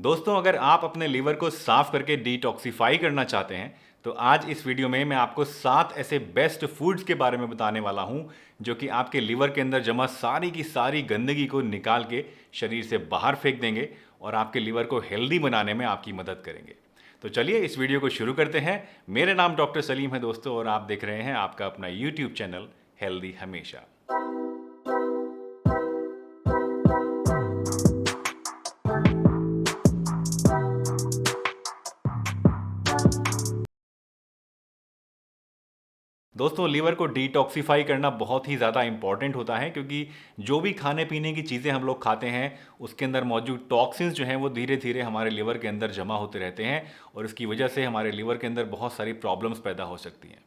दोस्तों, अगर आप अपने लीवर को साफ करके डिटॉक्सिफाई करना चाहते हैं तो आज इस वीडियो में मैं आपको 7 ऐसे बेस्ट फूड्स के बारे में बताने वाला हूं जो कि आपके लीवर के अंदर जमा सारी की सारी गंदगी को निकाल के शरीर से बाहर फेंक देंगे और आपके लीवर को हेल्दी बनाने में आपकी मदद करेंगे। तो चलिए इस वीडियो को शुरू करते हैं। मेरे नाम डॉक्टर सलीम है दोस्तों, और आप देख रहे हैं आपका अपना यूट्यूब चैनल हेल्दी हमेशा। दोस्तों, लीवर को डिटॉक्सिफाई करना बहुत ही ज़्यादा इंपॉर्टेंट होता है, क्योंकि जो भी खाने पीने की चीज़ें हम लोग खाते हैं उसके अंदर मौजूद टॉक्सिन्स जो हैं वो धीरे धीरे हमारे लीवर के अंदर जमा होते रहते हैं और इसकी वजह से हमारे लीवर के अंदर बहुत सारी प्रॉब्लम्स पैदा हो सकती हैं।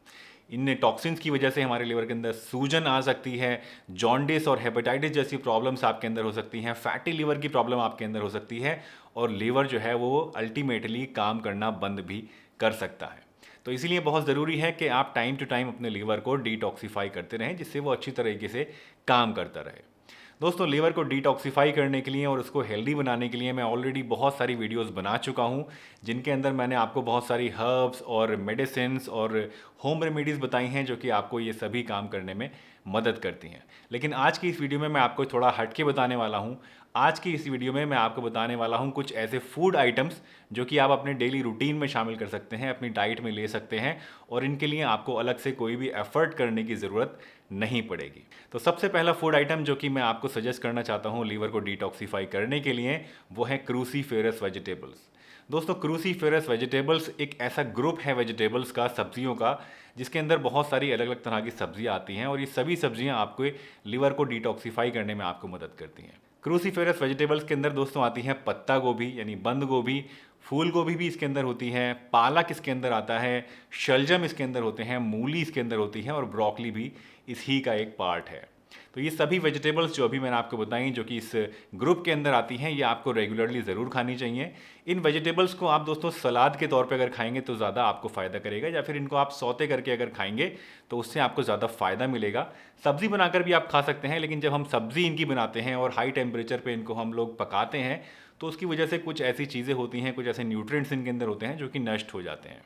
इन टॉक्सिन्स की वजह से हमारे लीवर के अंदर सूजन आ सकती है, जॉन्डिस और हेपेटाइटिस जैसी प्रॉब्लम्स आपके अंदर हो सकती हैं, फैटी लीवर की प्रॉब्लम आपके अंदर हो सकती है और लीवर जो है वो अल्टीमेटली काम करना बंद भी कर सकता है। तो इसीलिए बहुत ज़रूरी है कि आप टाइम टू टाइम अपने लीवर को डिटॉक्सिफाई करते रहें, जिससे वो अच्छी तरीके से काम करता रहे। दोस्तों, लीवर को डिटॉक्सिफाई करने के लिए और उसको हेल्दी बनाने के लिए मैं ऑलरेडी बहुत सारी वीडियोस बना चुका हूं, जिनके अंदर मैंने आपको बहुत सारी हर्ब्स और मेडिसिन्स और होम रेमेडीज़ बताई हैं जो कि आपको ये सभी काम करने में मदद करती हैं। लेकिन आज की इस वीडियो में मैं आपको थोड़ा हट के बताने वाला हूँ। आज की इस वीडियो में मैं आपको बताने वाला हूँ कुछ ऐसे फूड आइटम्स जो कि आप अपने डेली रूटीन में शामिल कर सकते हैं, अपनी डाइट में ले सकते हैं और इनके लिए आपको अलग से कोई भी एफर्ट करने की ज़रूरत नहीं पड़ेगी। तो सबसे पहला फूड आइटम जो कि मैं आपको सजेस्ट करना चाहता हूँ लीवर को डिटॉक्सिफाई करने के लिए, वो है क्रूसीफेरस वेजिटेबल्स। दोस्तों, क्रूसीफेरस वेजिटेबल्स एक ऐसा ग्रुप है वेजिटेबल्स का, सब्जियों का, जिसके अंदर बहुत सारी अलग अलग तरह की सब्जियां आती हैं और ये सभी सब्जियां आपको लीवर को डिटॉक्सिफाई करने में आपको मदद करती हैं। क्रूसीफेरस वेजिटेबल्स के अंदर दोस्तों आती है पत्ता गोभी यानी बंद गोभी, फूल गोभी भी इसके अंदर होती है, पालक इसके अंदर आता है, शलजम इसके अंदर होते हैं, मूली इसके अंदर होती है और ब्रोकली भी इसी का एक पार्ट है। तो ये सभी वेजिटेबल्स जो अभी मैंने आपको बताई जो कि इस ग्रुप के अंदर आती हैं, ये आपको रेगुलरली ज़रूर खानी चाहिए। इन वेजिटेबल्स को आप दोस्तों सलाद के तौर पे अगर खाएंगे तो ज़्यादा आपको फ़ायदा करेगा, या फिर इनको आप सौते करके अगर खाएंगे तो उससे आपको ज़्यादा फ़ायदा मिलेगा। सब्ज़ी बनाकर भी आप खा सकते हैं, लेकिन जब हम सब्ज़ी इनकी बनाते हैं और हाई टेम्परेचर पर इनको हम लोग पकाते हैं तो उसकी वजह से कुछ ऐसी चीज़ें होती हैं, कुछ ऐसे न्यूट्रिएंट्स इनके अंदर होते हैं जो कि नष्ट हो जाते हैं।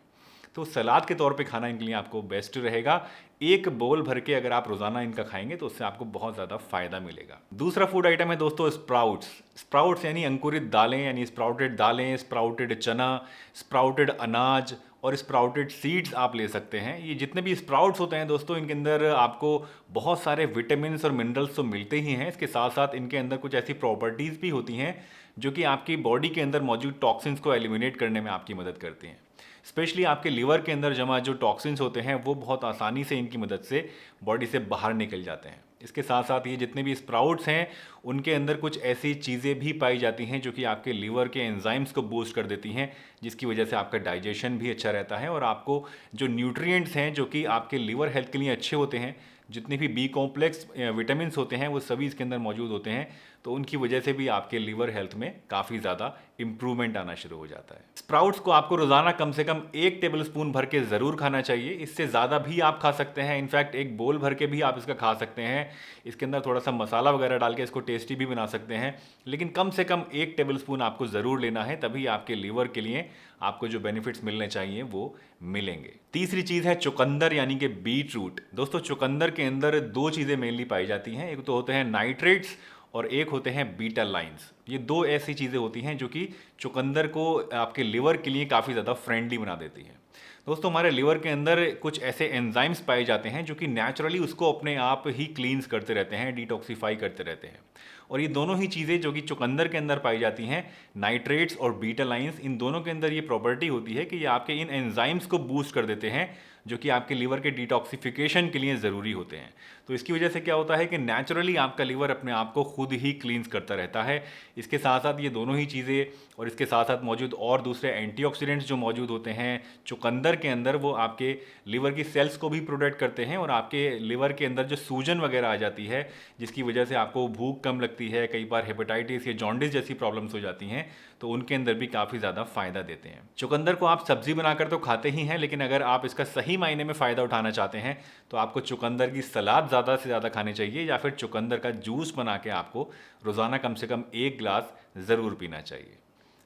तो सलाद के तौर पे खाना इनके लिए आपको बेस्ट रहेगा। एक बोल भर के अगर आप रोज़ाना इनका खाएंगे तो उससे आपको बहुत ज़्यादा फ़ायदा मिलेगा। दूसरा फूड आइटम है दोस्तों स्प्राउट्स। स्प्राउट्स यानी अंकुरित दालें, यानी स्प्राउटेड दालें, स्प्राउटेड चना, स्प्राउटेड अनाज और स्प्राउटेड सीड्स आप ले सकते हैं। ये जितने भी स्प्राउट्स होते हैं दोस्तों, इनके अंदर आपको बहुत सारे विटामिन और मिनरल्स तो मिलते ही हैं, इसके साथ साथ इनके अंदर कुछ ऐसी प्रॉपर्टीज़ भी होती हैं जो कि आपकी बॉडी के अंदर मौजूद टॉक्सिन्स को एलिमिनेट करने में आपकी मदद करती हैं। स्पेशली आपके लीवर के अंदर जमा जो टॉक्सिन्स होते हैं वो बहुत आसानी से इनकी मदद से बॉडी से बाहर निकल जाते हैं। इसके साथ साथ ये जितने भी स्प्राउट्स हैं उनके अंदर कुछ ऐसी चीज़ें भी पाई जाती हैं जो कि आपके लीवर के एंजाइम्स को बूस्ट कर देती हैं, जिसकी वजह से आपका डाइजेशन भी अच्छा रहता है और आपको जो न्यूट्रिएंट्स हैं जो कि आपके लीवर हेल्थ के लिए अच्छे होते हैं, जितने भी बी कॉम्प्लेक्स विटामिन होते हैं वो सभी इसके अंदर मौजूद होते हैं, तो उनकी वजह से भी आपके लीवर हेल्थ में काफ़ी ज़्यादा इंप्रूवमेंट आना शुरू हो जाता है। स्प्राउट्स को आपको रोज़ाना कम से कम 1 टेबलस्पून भर के ज़रूर खाना चाहिए। इससे ज़्यादा भी आप खा सकते हैं, इनफैक्ट एक बोल भर के भी आप इसका खा सकते हैं। इसके अंदर थोड़ा सा मसाला वगैरह डाल के इसको टेस्टी भी बना सकते हैं, लेकिन कम से कम 1 टेबलस्पून आपको ज़रूर लेना है, तभी आपके लीवर के लिए आपको जो बेनिफिट्स मिलने चाहिए वो मिलेंगे। तीसरी चीज़ है चुकंदर यानी कि बीट रूट। दोस्तों, चुकंदर के अंदर 2 चीज़ें मेनली पाई जाती हैं, एक तो होते हैं नाइट्रेट्स और एक होते हैं बीटा लाइन्स। ये 2 ऐसी चीज़ें होती हैं जो कि चुकंदर को आपके लिवर के लिए काफ़ी ज़्यादा फ्रेंडली बना देती हैं। दोस्तों, हमारे लिवर के अंदर कुछ ऐसे एंजाइम्स पाए जाते हैं जो कि नेचुरली उसको अपने आप ही क्लींस करते रहते हैं, डिटॉक्सिफाई करते रहते हैं। और ये दोनों ही चीज़ें जो कि चुकंदर के अंदर पाई जाती हैं, नाइट्रेट्स और बीटा लाइन्स, इन दोनों के अंदर ये प्रॉपर्टी होती है कि ये आपके इन एंजाइम्स को बूस्ट कर देते हैं जो कि आपके लीवर के डिटॉक्सिफिकेशन के लिए ज़रूरी होते हैं। तो इसकी वजह से क्या होता है कि नेचुरली आपका लीवर अपने आप को खुद ही क्लींस करता रहता है। इसके साथ साथ ये दोनों ही चीज़ें और इसके साथ साथ मौजूद और दूसरे एंटीऑक्सीडेंट्स जो मौजूद होते हैं चुकंदर के अंदर, वो आपके लीवर की सेल्स को भी प्रोटेक्ट करते हैं और आपके लीवर के अंदर जो सूजन वगैरह आ जाती है, जिसकी वजह से आपको भूख कम लगती है, कई बार हेपेटाइटिस या जॉन्डिस जैसी प्रॉब्लम्स हो जाती हैं, तो उनके अंदर भी काफ़ी ज़्यादा फ़ायदा देते हैं। चुकंदर को आप सब्जी बनाकर तो खाते ही हैं, लेकिन अगर आप इसका सही मायने में फ़ायदा उठाना चाहते हैं तो आपको चुकंदर की सलाद ज़्यादा से ज़्यादा खानी चाहिए, या फिर चुकंदर का जूस बना के आपको रोज़ाना कम से कम 1 गिलास ज़रूर पीना चाहिए।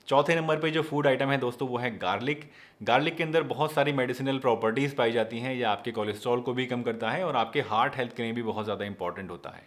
चौथे नंबर पे जो फूड आइटम है दोस्तों वो है गार्लिक। गार्लिक के अंदर बहुत सारी मेडिसिनल प्रॉपर्टीज़ पाई जाती हैं। यह आपके कोलेस्ट्रॉल को भी कम करता है और आपके हार्ट हेल्थ के लिए भी बहुत ज़्यादा इंपॉर्टेंट होता है।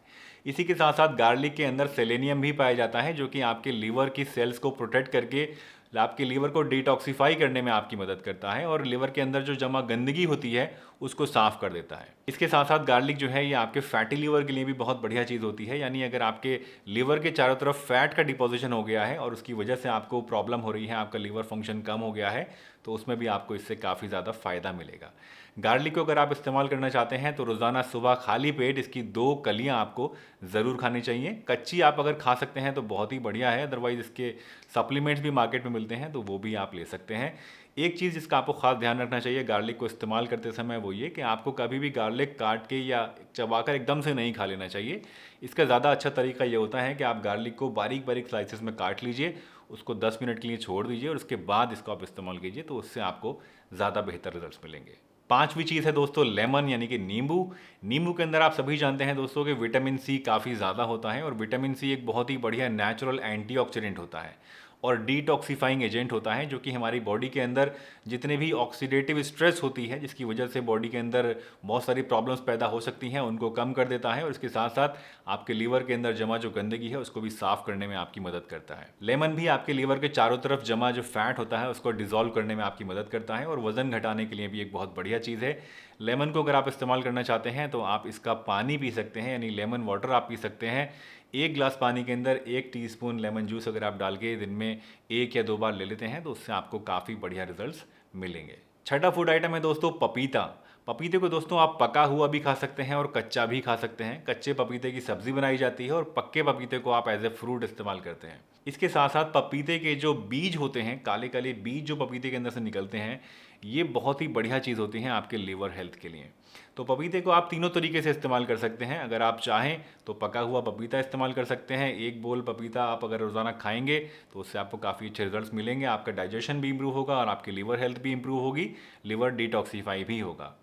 इसी के साथ साथ गार्लिक के अंदर सेलेनियम भी पाया जाता है, जो कि आपके लीवर की सेल्स को प्रोटेक्ट करके आपके लीवर को डिटॉक्सिफाई करने में आपकी मदद करता है और लीवर के अंदर जो जमा गंदगी होती है उसको साफ कर देता है। इसके साथ साथ गार्लिक जो है ये आपके फैटी लीवर के लिए भी बहुत बढ़िया चीज़ होती है। यानी अगर आपके लीवर के चारों तरफ फैट का डिपोजिशन हो गया है और उसकी वजह से आपको प्रॉब्लम हो रही है, आपका लीवर फंक्शन कम हो गया है, तो उसमें भी आपको इससे काफ़ी ज़्यादा फ़ायदा मिलेगा। गार्लिक को अगर आप इस्तेमाल करना चाहते हैं तो रोज़ाना सुबह खाली पेट इसकी 2 कलियां आपको ज़रूर खानी चाहिए। कच्ची आप अगर खा सकते हैं तो बहुत ही बढ़िया है, अदरवाइज़ इसके सप्लीमेंट्स भी मार्केट में मिलते हैं तो वो भी आप ले सकते हैं। एक चीज़ जिसका आपको खास ध्यान रखना चाहिए गार्लिक को इस्तेमाल करते समय वो ये कि आपको कभी भी गार्लिक काट के या चबाकर एकदम से नहीं खा लेना चाहिए। इसका ज़्यादा अच्छा तरीका ये होता है कि आप गार्लिक को बारीक बारीक स्लाइसेस में काट लीजिए, उसको 10 मिनट के लिए छोड़ दीजिए और उसके बाद इसको आप इस्तेमाल कीजिए, तो उससे आपको ज़्यादा बेहतर रिजल्ट्स मिलेंगे। पांचवी चीज़ है दोस्तों लेमन यानी कि नींबू। नींबू के अंदर आप सभी जानते हैं दोस्तों कि विटामिन सी काफ़ी ज़्यादा होता है और विटामिन सी एक बहुत ही बढ़िया नेचुरल एंटीऑक्सीडेंट होता है और डिटॉक्सिफाइंग एजेंट होता है, जो कि हमारी बॉडी के अंदर जितने भी ऑक्सीडेटिव स्ट्रेस होती है जिसकी वजह से बॉडी के अंदर बहुत सारी प्रॉब्लम्स पैदा हो सकती हैं उनको कम कर देता है और इसके साथ साथ आपके लीवर के अंदर जमा जो गंदगी है उसको भी साफ करने में आपकी मदद करता है। लेमन भी आपके लीवर के चारों तरफ जमा जो फैट होता है उसको डिजोल्व करने में आपकी मदद करता है और वजन घटाने के लिए भी एक बहुत बढ़िया चीज़ है। लेमन को अगर आप इस्तेमाल करना चाहते हैं तो आप इसका पानी पी सकते हैं, यानी लेमन वाटर आप पी सकते हैं। 1 गिलास पानी के अंदर 1 टीस्पून लेमन जूस अगर आप डाल के दिन में 1 या 2 बार ले लेते हैं तो उससे आपको काफ़ी बढ़िया रिजल्ट्स मिलेंगे। छठा फूड आइटम है दोस्तों पपीता। पपीते को दोस्तों आप पका हुआ भी खा सकते हैं और कच्चा भी खा सकते हैं। कच्चे पपीते की सब्जी बनाई जाती है और पक्के पपीते को आप एज ए फ्रूट इस्तेमाल करते हैं। इसके साथ साथ पपीते के जो बीज होते हैं, काले काले बीज जो पपीते के अंदर से निकलते हैं, ये बहुत ही बढ़िया चीज़ होती हैं आपके लीवर हेल्थ के लिए। तो पपीते को आप तीनों तरीके से इस्तेमाल कर सकते हैं। अगर आप चाहें तो पका हुआ पपीता इस्तेमाल कर सकते हैं। 1 बोल पपीता आप अगर रोज़ाना खाएंगे तो उससे आपको काफ़ी अच्छे रिजल्ट्स मिलेंगे। आपका डाइजेशन भी इंप्रूव होगा और आपकी लीवर हेल्थ भी इंप्रूव होगी, लीवर डिटॉक्सीफाई भी होगा।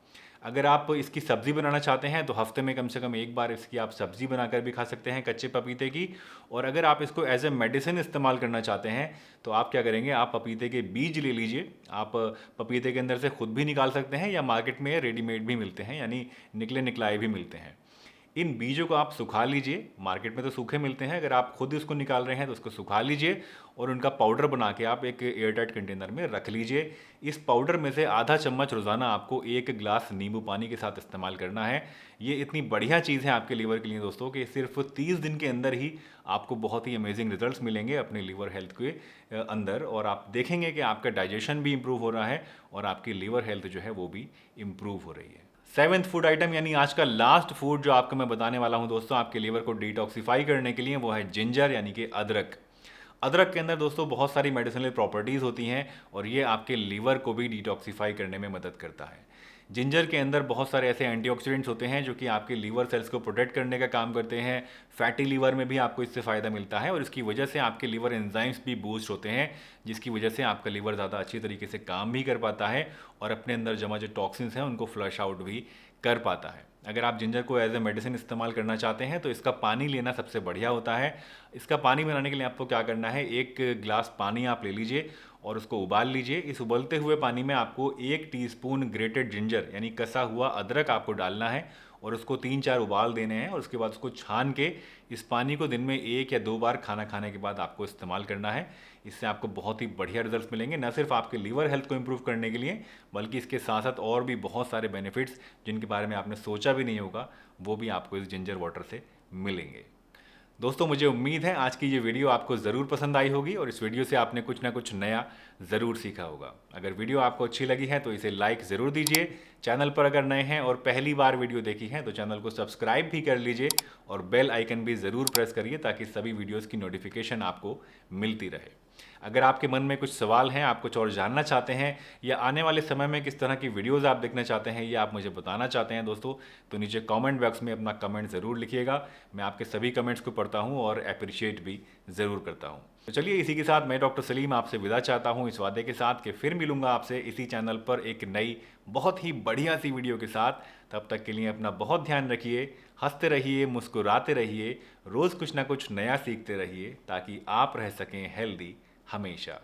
अगर आप इसकी सब्ज़ी बनाना चाहते हैं तो हफ्ते में कम से कम 1 बार इसकी आप सब्ज़ी बनाकर भी खा सकते हैं कच्चे पपीते की। और अगर आप इसको एज ए मेडिसिन इस्तेमाल करना चाहते हैं तो आप क्या करेंगे, आप पपीते के बीज ले लीजिए। आप पपीते के अंदर से खुद भी निकाल सकते हैं या मार्केट में रेडीमेड भी मिलते हैं, यानी निकले निकलाए भी मिलते हैं। इन बीजों को आप सुखा लीजिए, मार्केट में तो सूखे मिलते हैं, अगर आप खुद इसको निकाल रहे हैं तो उसको सुखा लीजिए और उनका पाउडर बना के आप एक एयरटाइट कंटेनर में रख लीजिए। इस पाउडर में से आधा चम्मच रोज़ाना आपको 1 गिलास नींबू पानी के साथ इस्तेमाल करना है। ये इतनी बढ़िया चीज़ है आपके लीवर के लिए दोस्तों कि सिर्फ 30 दिन के अंदर ही आपको बहुत ही अमेजिंग रिजल्ट्स मिलेंगे अपने लीवर हेल्थ के अंदर और आप देखेंगे कि आपका डाइजेशन भी इम्प्रूव हो रहा है और आपकी लीवर हेल्थ जो है वो भी इम्प्रूव हो रही है। 7th फूड आइटम यानी आज का लास्ट फूड जो आपको मैं बताने वाला हूं दोस्तों आपके लीवर को डिटॉक्सिफाई करने के लिए, वो है जिंजर यानी कि अदरक। अदरक के अंदर दोस्तों बहुत सारी मेडिसिनल प्रॉपर्टीज़ होती हैं और ये आपके लीवर को भी डिटॉक्सिफाई करने में मदद करता है। जिंजर के अंदर बहुत सारे ऐसे एंटीऑक्सीडेंट्स होते हैं जो कि आपके लीवर सेल्स को प्रोटेक्ट करने का काम करते हैं। फैटी लीवर में भी आपको इससे फ़ायदा मिलता है और इसकी वजह से आपके लीवर एंजाइम्स भी बूस्ट होते हैं, जिसकी वजह से आपका लीवर ज़्यादा अच्छी तरीके से काम भी कर पाता है और अपने अंदर जमा जो टॉक्सिन्स हैं उनको फ्लश आउट भी कर पाता है। अगर आप जिंजर को एज ए मेडिसिन इस्तेमाल करना चाहते हैं तो इसका पानी लेना सबसे बढ़िया होता है। इसका पानी बनाने के लिए आपको क्या करना है, 1 गिलास पानी आप ले लीजिए और उसको उबाल लीजिए। इस उबलते हुए पानी में आपको 1 टीस्पून ग्रेटेड जिंजर यानी कसा हुआ अदरक आपको डालना है और उसको 3-4 उबाल देने हैं और उसके बाद उसको छान के इस पानी को दिन में 1 या 2 बार खाना खाने के बाद आपको इस्तेमाल करना है। इससे आपको बहुत ही बढ़िया रिजल्ट्स मिलेंगे, न सिर्फ आपके लीवर हेल्थ को इम्प्रूव करने के लिए बल्कि इसके साथ साथ और भी बहुत सारे बेनिफिट्स जिनके बारे में आपने सोचा भी नहीं होगा वो भी आपको इस जिंजर वाटर से मिलेंगे। दोस्तों मुझे उम्मीद है आज की ये वीडियो आपको ज़रूर पसंद आई होगी और इस वीडियो से आपने कुछ ना कुछ नया ज़रूर सीखा होगा। अगर वीडियो आपको अच्छी लगी है तो इसे लाइक ज़रूर दीजिए। चैनल पर अगर नए हैं और पहली बार वीडियो देखी है तो चैनल को सब्सक्राइब भी कर लीजिए और बेल आइकन भी ज़रूर प्रेस करिए ताकि सभी वीडियोज़ की नोटिफिकेशन आपको मिलती रहे। अगर आपके मन में कुछ सवाल हैं, आप कुछ और जानना चाहते हैं या आने वाले समय में किस तरह की वीडियोज़ आप देखना चाहते हैं या आप मुझे बताना चाहते हैं दोस्तों, तो नीचे कमेंट बॉक्स में अपना कमेंट ज़रूर लिखिएगा। मैं आपके सभी कमेंट्स को पढ़ता हूं और अप्रिशिएट भी ज़रूर करता हूं। तो चलिए इसी के साथ मैं डॉक्टर सलीम आपसे विदा चाहता हूं इस वादे के साथ कि फिर मिलूंगा आपसे इसी चैनल पर एक नई बहुत ही बढ़िया सी वीडियो के साथ। तब तक के लिए अपना बहुत ध्यान रखिए, हंसते रहिए, मुस्कुराते रहिए, रोज़ कुछ ना कुछ नया सीखते रहिए ताकि आप रह सकें हेल्दी हमेशा।